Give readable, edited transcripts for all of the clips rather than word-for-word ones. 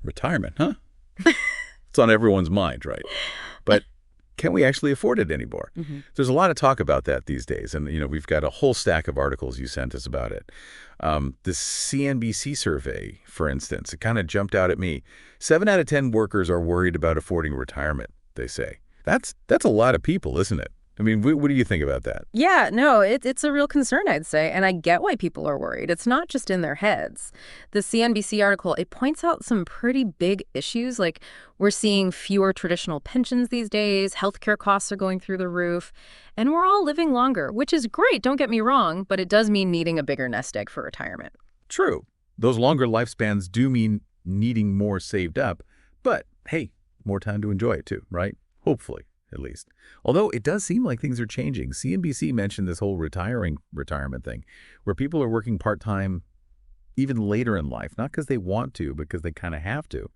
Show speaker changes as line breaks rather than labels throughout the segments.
Retirement, huh? It's on everyone's mind, right? But can we actually afford it anymore? There's a lot of talk about that these days, and we've got a whole stack of articles you sent us about it. The CNBC survey, for instance, it kind of jumped out at me. 7 out of 10 workers are worried about affording retirement, they say. That's a lot of people, isn't it? I mean, what do you think about that?
Yeah, no, it's a real concern, I'd say, and I get why people are worried. It's not just in their heads. The CNBC article, it points out some pretty big issues, like we're seeing fewer traditional pensions these days, healthcare costs are going through the roof, and we're all living longer, which is great, don't get me wrong, but it does mean needing a bigger nest egg for retirement.
True. Those longer lifespans do mean needing more saved up, but hey, more time to enjoy it too, right? Hopefully, at least. Although it does seem like things are changing. CNBC mentioned this whole retirement thing, where people are working part-time even later in life, not because they want to, but because they kind of have to.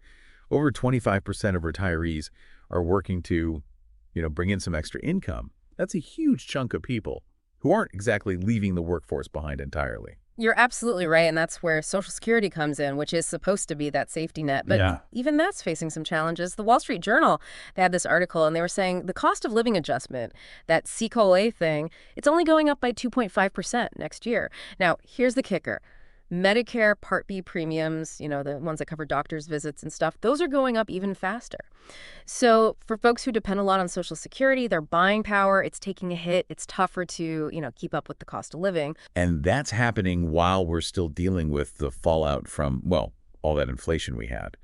Over 25% of retirees are working to, bring in some extra income. That's a huge chunk of people who aren't exactly leaving the workforce behind entirely.
You're absolutely right, and that's where Social Security comes in, which is supposed to be that safety net. But
Yeah.
even that's facing some challenges. The Wall Street Journal, they had this article, and they were saying the cost of living adjustment, that COLA thing, it's only going up by 2.5% next year. Now, here's the kicker. Medicare Part B premiums, the ones that cover doctor's visits and stuff, those are going up even faster. So for folks who depend a lot on Social Security, their buying power, it's taking a hit. It's tougher to, keep up with the cost of living.
And that's happening while we're still dealing with the fallout from, well, all that inflation we had.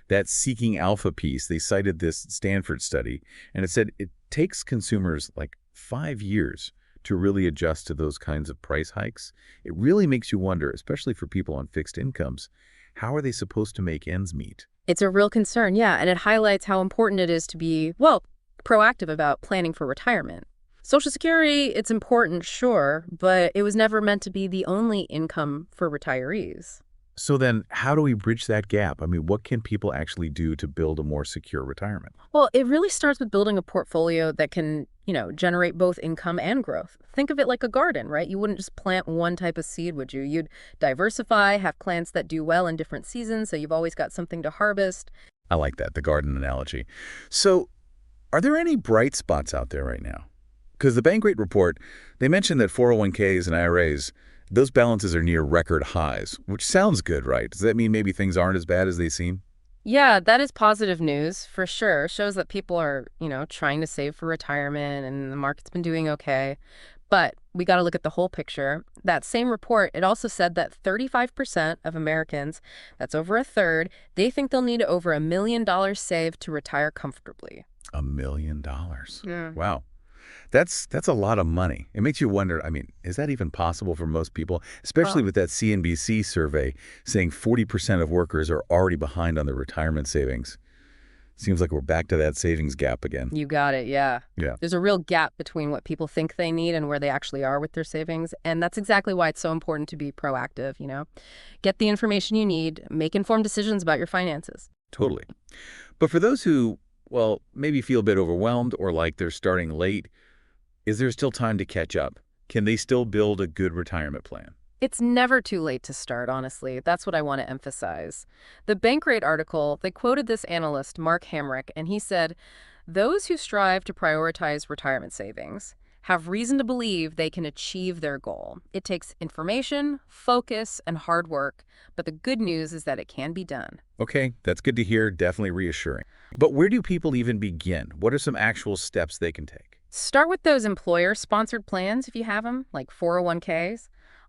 That Seeking Alpha piece, they cited this Stanford study, and it said it takes consumers like 5 years to really adjust to those kinds of price hikes. It really makes you wonder, especially for people on fixed incomes, how are they supposed to make ends meet?
It's a real concern, yeah, and it highlights how important it is to be, well, proactive about planning for retirement. Social Security, it's important, sure, but it was never meant to be the only income for retirees.
So then how do we bridge that gap? I mean, what can people actually do to build a more secure retirement?
Well, it really starts with building a portfolio that can, generate both income and growth. Think of it like a garden, right? You wouldn't just plant one type of seed, would you? You'd diversify, have plants that do well in different seasons, so you've always got something to harvest.
I like that, the garden analogy. So are there any bright spots out there right now? Because the Bankrate report, they mentioned that 401ks and IRAs, those balances are near record highs, which sounds good, right? Does that mean maybe things aren't as bad as they seem?
Yeah, that is positive news for sure. Shows that people are, trying to save for retirement and the market's been doing okay. But we got to look at the whole picture. That same report, it also said that 35% of Americans, that's over a third, they think they'll need over $1 million saved to retire comfortably.
$1 million.
Yeah.
Wow. That's a lot of money. It makes you wonder, I mean, is that even possible for most people? Especially with that CNBC survey saying 40% of workers are already behind on their retirement savings. Seems like we're back to that savings gap again.
You got it, yeah.
Yeah.
There's a real gap between what people think they need and where they actually are with their savings. And that's exactly why it's so important to be proactive, Get the information you need, make informed decisions about your finances.
Totally. But for those who, well, maybe feel a bit overwhelmed or like they're starting late, is there still time to catch up? Can they still build a good retirement plan?
It's never too late to start, honestly. That's what I want to emphasize. The Bankrate article, they quoted this analyst, Mark Hamrick, and he said, those who strive to prioritize retirement savings have reason to believe they can achieve their goal. It takes information, focus, and hard work, but the good news is that it can be done.
Okay, that's good to hear, definitely reassuring. But where do people even begin? What are some actual steps they can take?
Start with those employer-sponsored plans if you have them, like 401ks.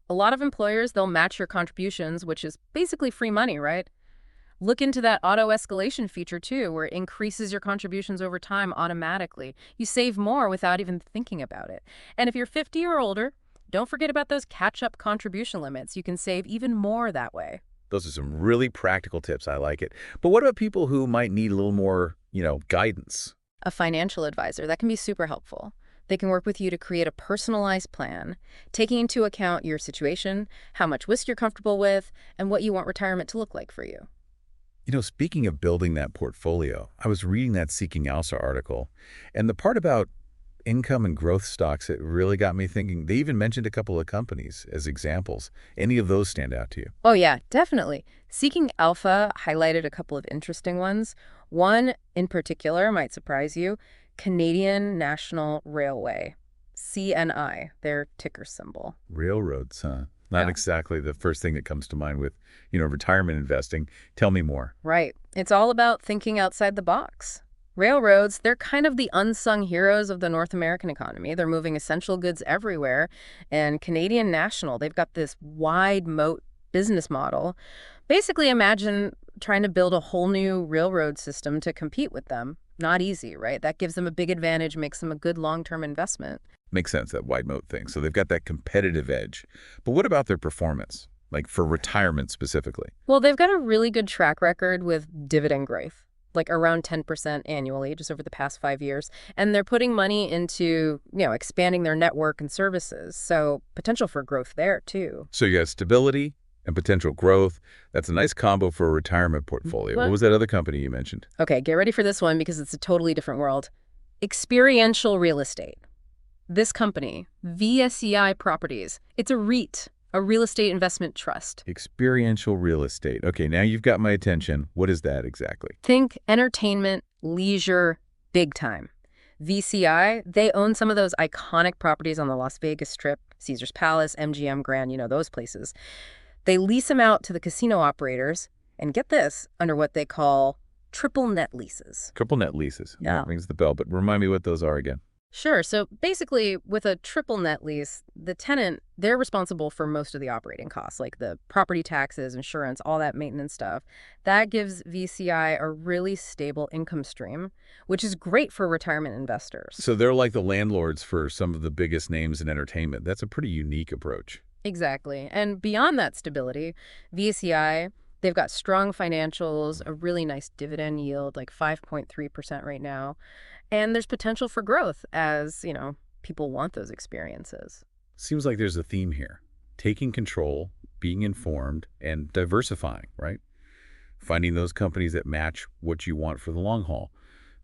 A lot of employers, they'll match your contributions, which is basically free money, right? Look into that auto-escalation feature, too, where it increases your contributions over time automatically. You save more without even thinking about it. And if you're 50 or older, don't forget about those catch-up contribution limits. You can save even more that way.
Those are some really practical tips. I like it. But what about people who might need a little more, guidance?
A financial advisor, that can be super helpful. They can work with you to create a personalized plan, taking into account your situation, how much risk you're comfortable with, and what you want retirement to look like for you.
Speaking of building that portfolio, I was reading that Seeking Alpha article, and the part about income and growth stocks, it really got me thinking. They even mentioned a couple of companies as examples. Any of those stand out to you?
Oh, yeah, definitely. Seeking Alpha highlighted a couple of interesting ones. One in particular might surprise you, Canadian National Railway, CNI, their ticker symbol.
Railroads, huh? Not
Yeah.
exactly the first thing that comes to mind with, retirement investing. Tell me more.
Right. It's all about thinking outside the box. Railroads, they're kind of the unsung heroes of the North American economy. They're moving essential goods everywhere. And Canadian National, they've got this wide moat business model. Basically, imagine trying to build a whole new railroad system to compete with them. Not easy, right? That gives them a big advantage, makes them a good long-term investment.
Makes sense, that wide moat thing. So they've got that competitive edge. But what about their performance? Like for retirement specifically?
Well, they've got a really good track record with dividend growth, like around 10% annually, just over the past 5 years. And they're putting money into, expanding their network and services. So potential for growth there, too.
So you have stability and potential growth. That's a nice combo for a retirement portfolio. What was that other company you mentioned?
Okay, get ready for this one because it's a totally different world. Experiential real estate. This company, VSEI Properties, it's a REIT, a real estate investment trust.
Experiential real estate. Okay, now you've got my attention. What is that exactly?
Think entertainment, leisure, big time. VCI, they own some of those iconic properties on the Las Vegas Strip, Caesars Palace, MGM Grand, those places. They lease them out to the casino operators, and get this, under what they call triple net leases.
Triple net leases.
Yeah.
That rings the bell, but remind me what those are again.
Sure. So basically, with a triple net lease, the tenant, they're responsible for most of the operating costs, like the property taxes, insurance, all that maintenance stuff. That gives VCI a really stable income stream, which is great for retirement investors.
So they're like the landlords for some of the biggest names in entertainment. That's a pretty unique approach.
Exactly. And beyond that stability, VCI, they've got strong financials, a really nice dividend yield, like 5.3% right now. And there's potential for growth as, people want those experiences.
Seems like there's a theme here. Taking control, being informed, and diversifying, right? Finding those companies that match what you want for the long haul.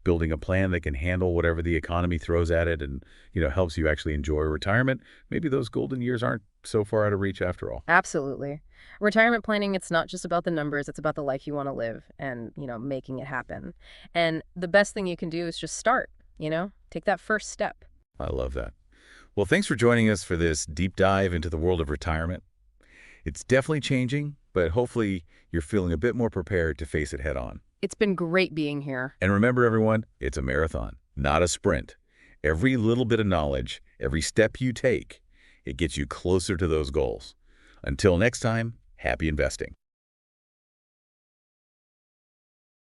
Building a plan that can handle whatever the economy throws at it and, helps you actually enjoy retirement. Maybe those golden years aren't so far out of reach after all.
Absolutely. Retirement planning, it's not just about the numbers, it's about the life you want to live and, making it happen. And the best thing you can do is just start, take that first step.
I love that. Well, thanks for joining us for this deep dive into the world of retirement. It's definitely changing, but hopefully you're feeling a bit more prepared to face it head on.
It's been great being here.
And remember, everyone, it's a marathon, not a sprint. Every little bit of knowledge, every step you take, it gets you closer to those goals. Until next time, happy investing.